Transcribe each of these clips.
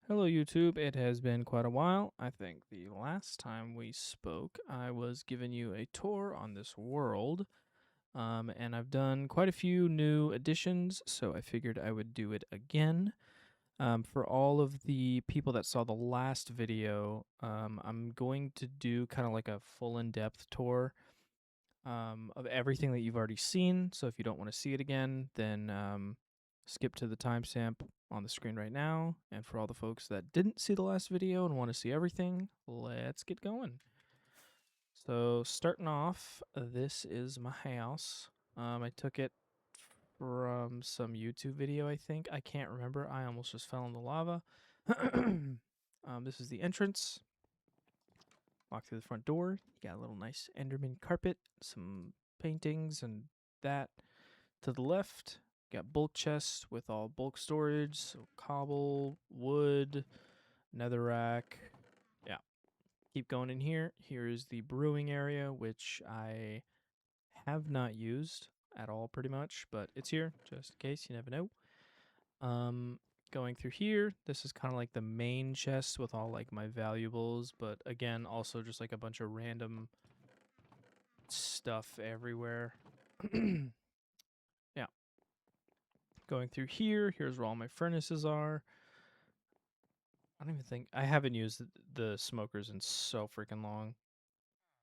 Hello, YouTube. It has been quite a while. I think the last time we spoke, I was giving you a tour on this world, and I've done quite a few new additions, so I figured I would do it again. For all of the people that saw the last video, I'm going to do kind of like a full in-depth tour of everything that you've already seen. So if you don't want to see it again, then skip to the timestamp on the screen right now. And for all the folks that didn't see the last video and want to see everything, let's get going. So starting off, this is my house. I took it from some YouTube video, I think. I can't remember. I almost just fell in the lava. This is the entrance. Walk through the front door. You got a little nice Enderman carpet, some paintings, and that. To the left, got bulk chests with all bulk storage, so cobble, wood, netherrack. Yeah. Keep going in here. Here is the brewing area, which I have not used at all pretty much, but it's here just in case, you never know. Going through here, this is kind of like the main chest with all like my valuables, but again, also just like a bunch of random stuff everywhere. Yeah. Going through here, here's where all my furnaces are. I don't even think I haven't used the smokers in so freaking long.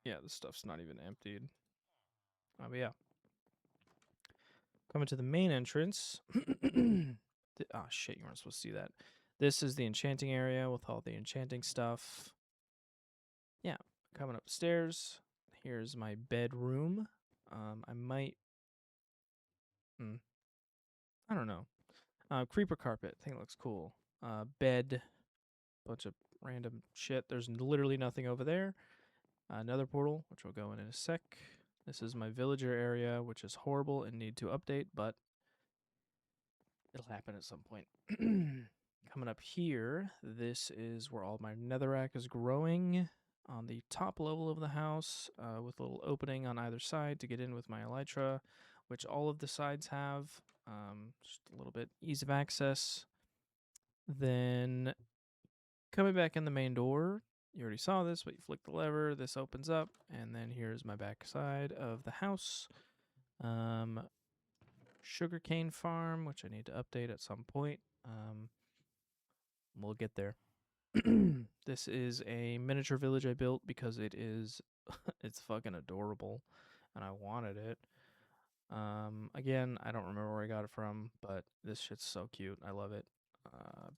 Yeah, the stuff's not even emptied. But yeah. Coming to the main entrance. Oh shit, you weren't supposed to see that. This is the enchanting area with all the enchanting stuff. Yeah, coming upstairs. Here's my bedroom. I might. I don't know. Creeper carpet. I think it looks cool. Bed. Bunch of random shit. There's literally nothing over there. Another portal, which we'll go in a sec. This is my villager area, which is horrible and need to update, but it'll happen at some point. Coming up here, this is where all my netherrack is growing on the top level of the house, with a little opening on either side to get in with my elytra, which all of the sides have. Just a little bit ease of access. Then coming back in the main door, you already saw this, but you flick the lever, this opens up, and then here's my back side of the house. Sugarcane farm, which I need to update at some point. We'll get there. This is a miniature village I built because it is it's fucking adorable and I wanted it. Again, I don't remember where I got it from, but this shit's so cute. I love it.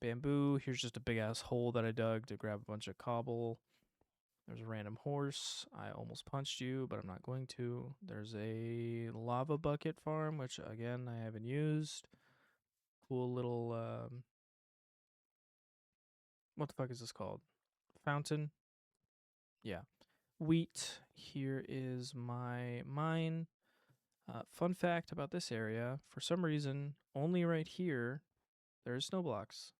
Bamboo. Here's just a big ass hole that I dug to grab a bunch of cobble. There's a random horse. I almost punched you, but I'm not going to. There's a lava bucket farm, which again I haven't used. Cool little what the fuck is this called? Fountain. Yeah. Wheat. Here is my mine. Fun fact about this area: for some reason, only right here there is snow blocks,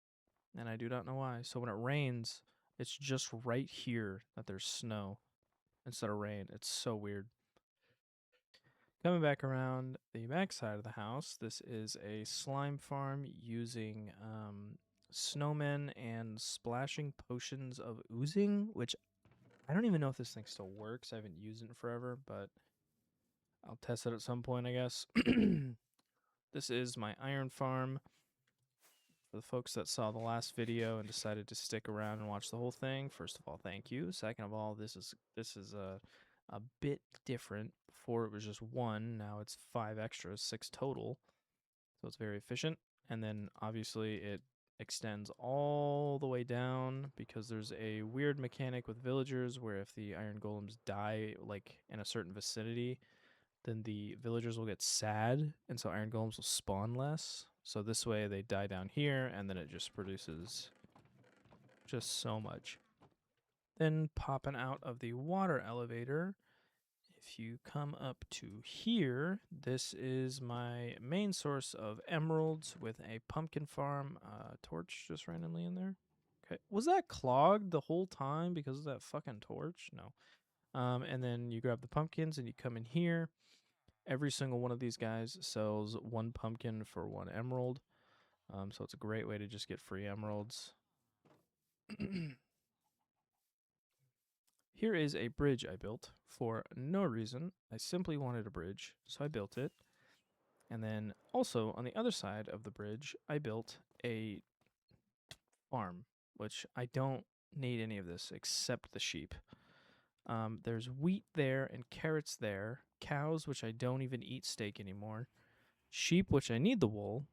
and I do not know why. So when it rains, it's just right here that there's snow instead of rain. It's so weird. Coming back around the back side of the house, this is a slime farm using snowmen and splashing potions of oozing, which I don't even know if this thing still works. I haven't used it in forever, but I'll test it at some point, I guess. This is my iron farm. For the folks that saw the last video and decided to stick around and watch the whole thing, first of all, thank you. Second of all, this is a bit different. Before it was just one, now it's 5 extras, 6 total. So it's very efficient. And then obviously it extends all the way down because there's a weird mechanic with villagers where if the iron golems die like in a certain vicinity, then the villagers will get sad, and so iron golems will spawn less. So this way they die down here, and then it just produces just so much. Then popping out of the water elevator, if you come up to here, this is my main source of emeralds with a pumpkin farm torch just randomly in there. Okay, was that clogged the whole time because of that fucking torch? No. And then you grab the pumpkins and you come in here. Every single one of these guys sells 1 pumpkin for 1 emerald. So it's a great way to just get free emeralds. Here is a bridge I built for no reason. I simply wanted a bridge, so I built it. And then also on the other side of the bridge, I built a farm, which I don't need any of this except the sheep. There's wheat there and carrots there, cows, which I don't even eat steak anymore, sheep, which I need the wool,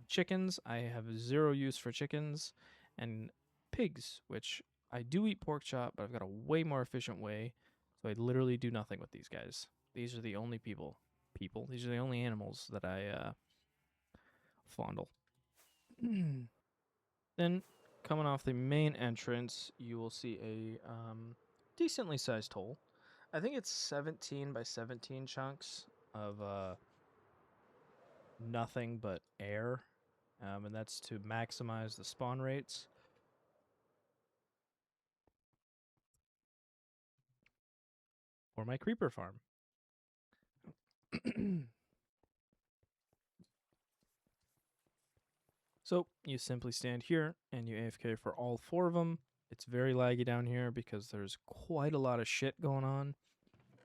chickens, I have zero use for chickens, and pigs, which I do eat pork chop, but I've got a way more efficient way, so I literally do nothing with these guys. These are the only these are the only animals that I fondle. Then, coming off the main entrance, you will see a decently sized hole. I think it's 17 by 17 chunks of nothing but air, and that's to maximize the spawn rates. For my creeper farm. So you simply stand here and you AFK for all 4 of them. It's very laggy down here because there's quite a lot of shit going on.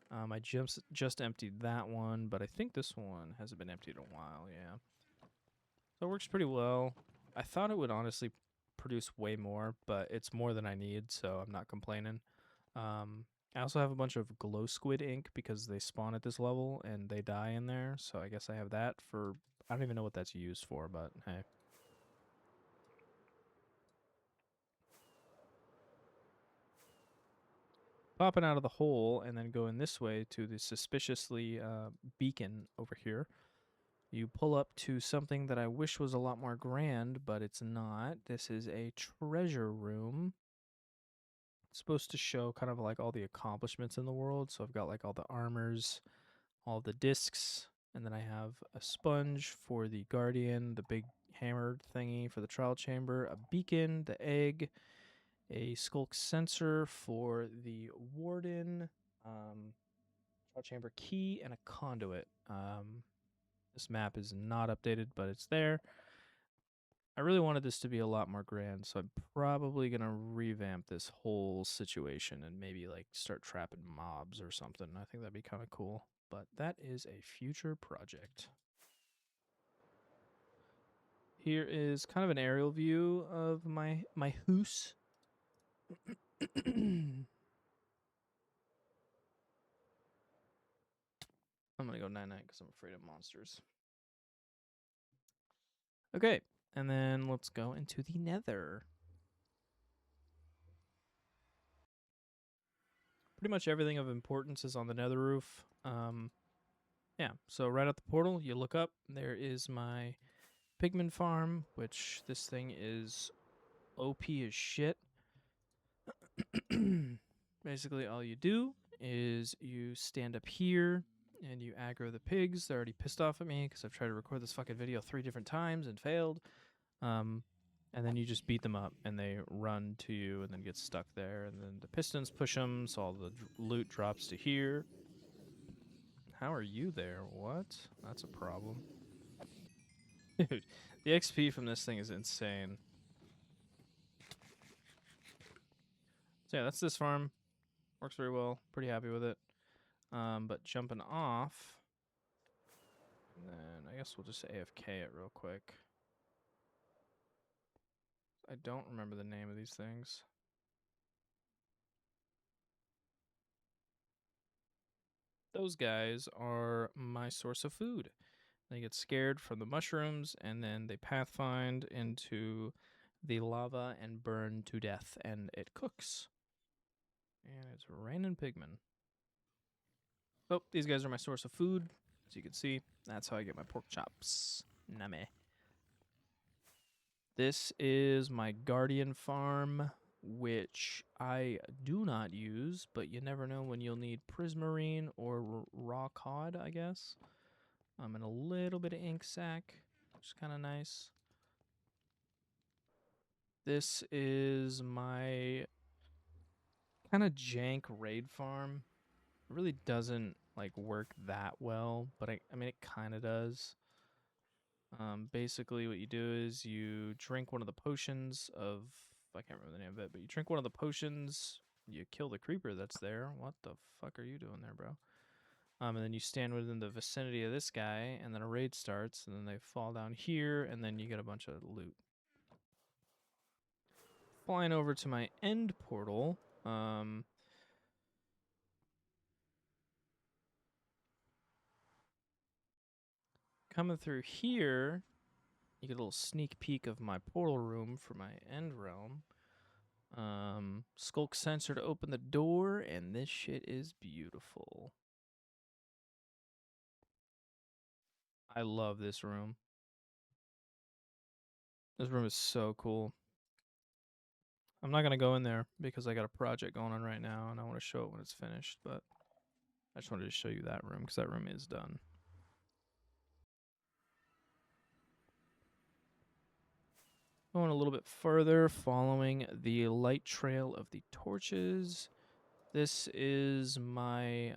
I just emptied that one, but I think this one hasn't been emptied in a while, yeah. So it works pretty well. I thought it would honestly produce way more, but it's more than I need, so I'm not complaining. I also have a bunch of glow squid ink because they spawn at this level and they die in there, so I guess I have that for... I don't even know what that's used for, but hey. Popping out of the hole and then going this way to the suspiciously beacon over here. You pull up to something that I wish was a lot more grand, but it's not. This is a treasure room. It's supposed to show kind of like all the accomplishments in the world. So I've got like all the armors, all the discs, and then I have a sponge for the guardian, the big hammer thingy for the trial chamber, a beacon, the egg, a skulk sensor for the warden, trial chamber key, and a conduit. This map is not updated, but it's there. I really wanted this to be a lot more grand, so I'm probably going to revamp this whole situation and maybe like start trapping mobs or something. I think that'd be kind of cool, but that is a future project. Here is kind of an aerial view of my hoose. I'm going to go 9-9 because I'm afraid of monsters. Okay, and then let's go into the nether. Pretty much everything of importance is on the nether roof. Yeah, so right at the portal, you look up, there is my pigman farm, which this thing is OP as shit. Basically, all you do is you stand up here and you aggro the pigs. They're already pissed off at me because I've tried to record this fucking video 3 different times and failed. And then you just beat them up and they run to you and then get stuck there. And then the pistons push them, so all the loot drops to here. How are you there? What? That's a problem. Dude, the XP from this thing is insane. So yeah, that's this farm. Works very well. Pretty happy with it. But jumping off, and then I guess we'll just AFK it real quick. I don't remember the name of these things. Those guys are my source of food. They get scared from the mushrooms, and then they pathfind into the lava and burn to death, and it cooks. And it's raining pigmen. Oh, these guys are my source of food. As you can see, that's how I get my pork chops. Name. This is my guardian farm, which I do not use, but you never know when you'll need prismarine or raw cod, I guess. And a little bit of ink sac, which is kind of nice. This is my kind of jank raid farm. It really doesn't like work that well, but I mean it kind of does. Basically what you do is you drink one of the potions of I can't remember the name of it, but you drink one of the potions, you kill the creeper that's there. What the fuck are you doing there, bro? And then you stand within the vicinity of this guy, and then a raid starts, and then they fall down here, and then you get a bunch of loot. Flying over to my end portal. Coming through here, you get a little sneak peek of my portal room for my end realm. Skulk sensor to open the door, and this shit is beautiful. I love this room. This room is so cool. I'm not going to go in there because I got a project going on right now and I want to show it when it's finished, but I just wanted to show you that room because that room is done. Going a little bit further, following the light trail of the torches. This is my,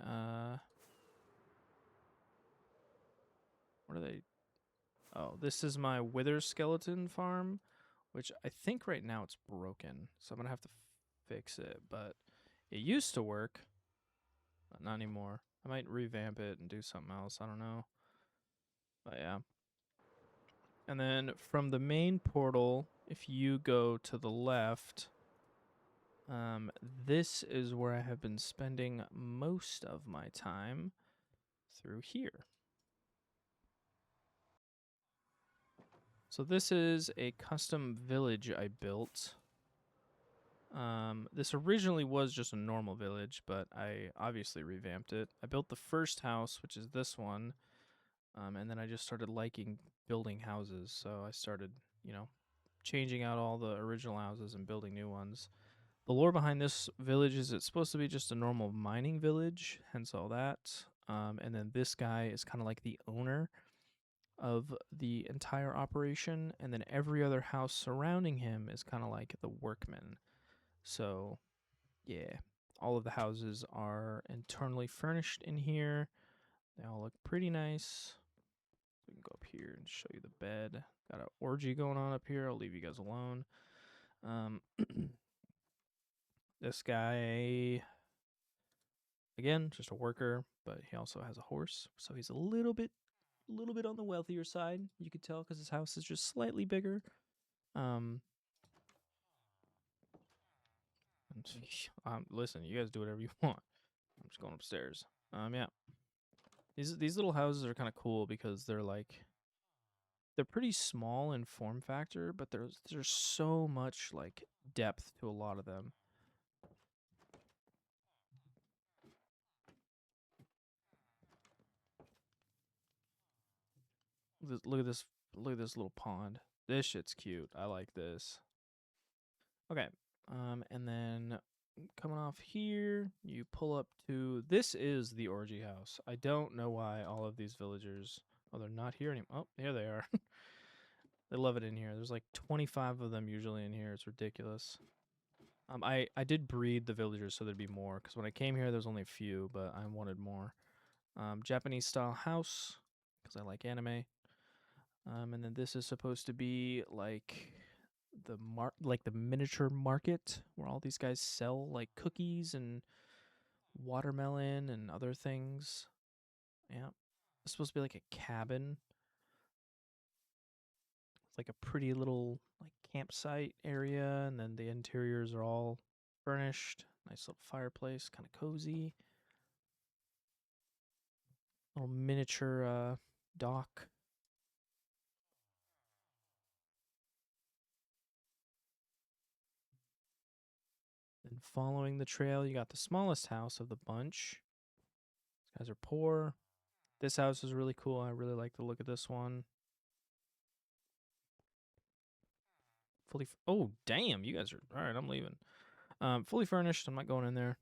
what are they? Oh, this is my wither skeleton farm, which I think right now it's broken. So I'm going to have to fix it, but it used to work, but not anymore. I might revamp it and do something else. I don't know. But yeah. And then from the main portal, if you go to the left, this is where I have been spending most of my time through here. So this is a custom village I built. This originally was just a normal village, but I obviously revamped it. I built the first house, which is this one, and then I just started liking building houses. So I started, changing out all the original houses and building new ones. The lore behind this village is it's supposed to be just a normal mining village, hence all that. And then this guy is kind of like the owner of the entire operation, and then every other house surrounding him is kind of like the workmen. So, yeah, all of the houses are internally furnished in here. They all look pretty nice. We can go up here and show you the bed. Got an orgy going on up here. I'll leave you guys alone. This guy, again, just a worker, but he also has a horse, so he's a little bit on the wealthier side. You could tell because his house is just slightly bigger. Listen, you guys do whatever you want. I'm just going upstairs. Yeah. These little houses are kind of cool because they're pretty small in form factor, but there's so much like depth to a lot of them. Look at this little pond. This shit's cute. I like this. Okay. And then coming off here, you pull up to, this is the orgy house. I don't know why all of these villagers, they're not here anymore. Oh, here they are. They love it in here. There's like 25 of them usually in here. It's ridiculous. I did breed the villagers so there'd be more, because when I came here there was only a few, but I wanted more. Japanese style house, because I like anime. And then this is supposed to be like the miniature market where all these guys sell like cookies and watermelon and other things. Yeah. It's supposed to be like a cabin. It's like a pretty little like campsite area, and then the interiors are all furnished. Nice little fireplace, kind of cozy. Little miniature dock. Then following the trail, you got the smallest house of the bunch. These guys are poor. This house is really cool. I really like the look of this one. Oh, damn, you guys are... Alright, I'm leaving. Fully furnished. I'm not going in there.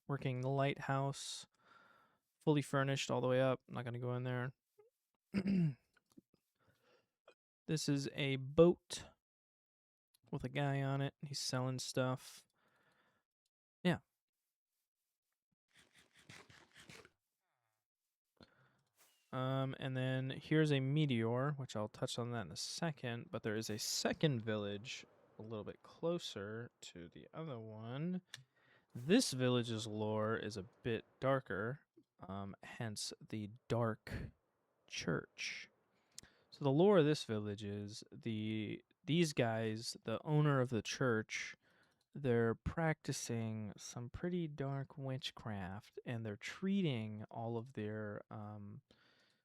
Working the lighthouse. Fully furnished all the way up. I'm not going to go in there. This is a boat with a guy on it. He's selling stuff. Yeah. And then here's a meteor, which I'll touch on that in a second, but there is a second village a little bit closer to the other one. This village's lore is a bit darker, hence the Dark Church. So the lore of this village is these guys, the owner of the church, they're practicing some pretty dark witchcraft, and they're treating all of their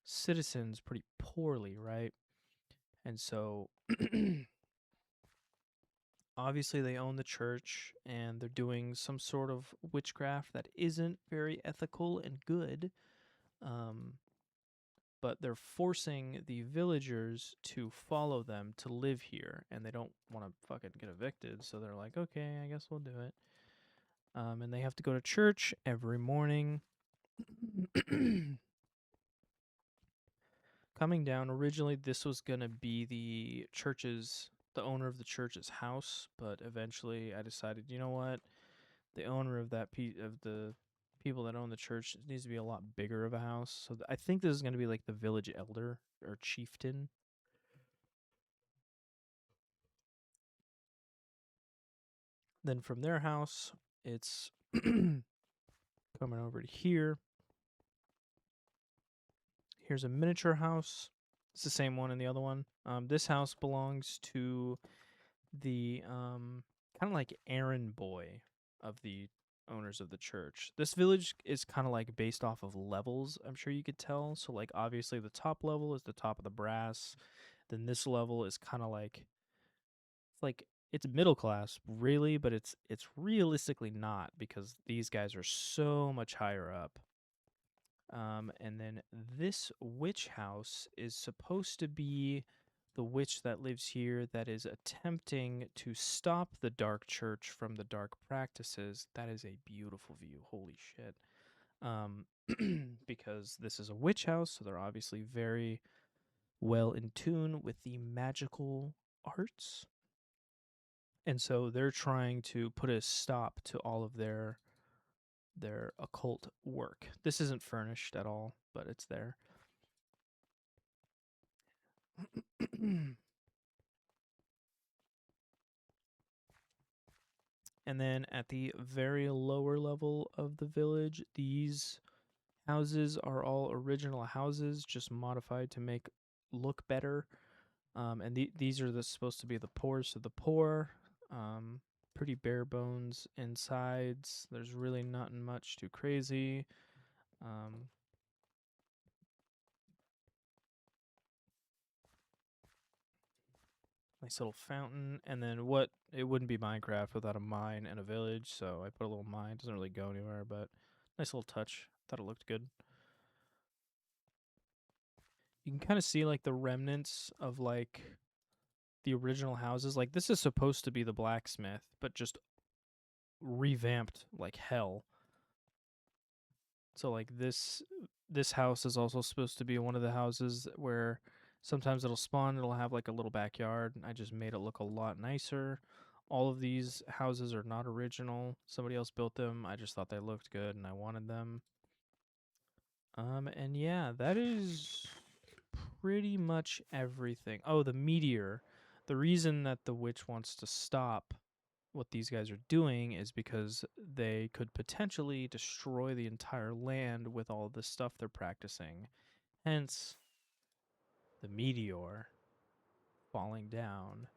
citizens pretty poorly, right? And so obviously they own the church and they're doing some sort of witchcraft that isn't very ethical and good. But they're forcing the villagers to follow them to live here, and they don't want to fucking get evicted, so they're like, okay, I guess we'll do it. And they have to go to church every morning. Coming down, originally this was going to be the owner of the church's house, but eventually I decided, you know what? The owner of the people that own the church needs to be a lot bigger of a house. So I think this is going to be like the village elder or chieftain. Then from their house, it's coming over to here. Here's a miniature house. It's the same one in the other one. This house belongs to the kind of like errand boy of the owners of the church. This village is kind of like based off of levels, I'm sure you could tell. So like obviously the top level is the top of the brass. Then this level is kind of like it's middle class really, but it's realistically not because these guys are so much higher up. And then this witch house is supposed to be the witch that lives here that is attempting to stop the dark church from the dark practices. That is a beautiful view. Holy shit. Because this is a witch house, so they're obviously very well in tune with the magical arts. And so they're trying to put a stop to all of their occult work. This isn't furnished at all, but it's there. And then at the very lower level of the village, these houses are all original houses, just modified to make look better. And these are supposed to be the poorest of the poor. Pretty bare bones insides. There's really nothing much too crazy. Nice little fountain, and then it wouldn't be Minecraft without a mine and a village, so I put a little mine. Doesn't really go anywhere, but nice little touch. Thought it looked good. You can kind of see like the remnants of like the original houses. Like this is supposed to be the blacksmith, but just revamped like hell. So like this house is also supposed to be one of the houses where sometimes it'll spawn, it'll have like a little backyard. I just made it look a lot nicer. All of these houses are not original. Somebody else built them. I just thought they looked good and I wanted them. And yeah, that is pretty much everything. Oh, the meteor. The reason that the witch wants to stop what these guys are doing is because they could potentially destroy the entire land with all the stuff they're practicing. Hence, the meteor falling down.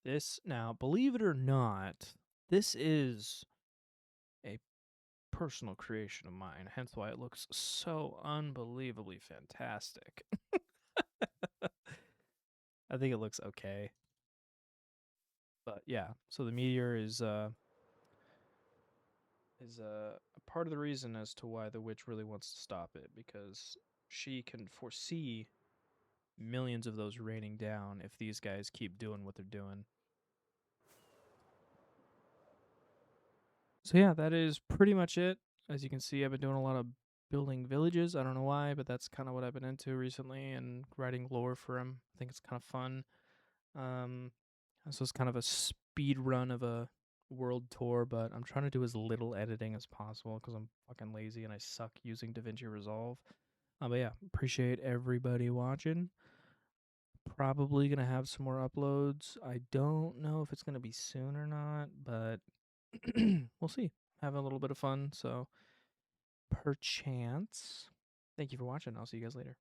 This, now, believe it or not, this is a personal creation of mine, hence why it looks so unbelievably fantastic. I think it looks okay. But yeah, so the meteor is a part of the reason as to why the witch really wants to stop it, because she can foresee millions of those raining down if these guys keep doing what they're doing. So yeah, that is pretty much it. As you can see, I've been doing a lot of building villages. I don't know why, but that's kind of what I've been into recently, and writing lore for them. I think it's kind of fun. This was kind of a speed run of a world tour, but I'm trying to do as little editing as possible because I'm fucking lazy and I suck using DaVinci Resolve. But yeah, appreciate everybody watching. Probably gonna have some more uploads. I don't know if it's gonna be soon or not, but we'll see. Having a little bit of fun, so perchance. Thank you for watching. I'll see you guys later.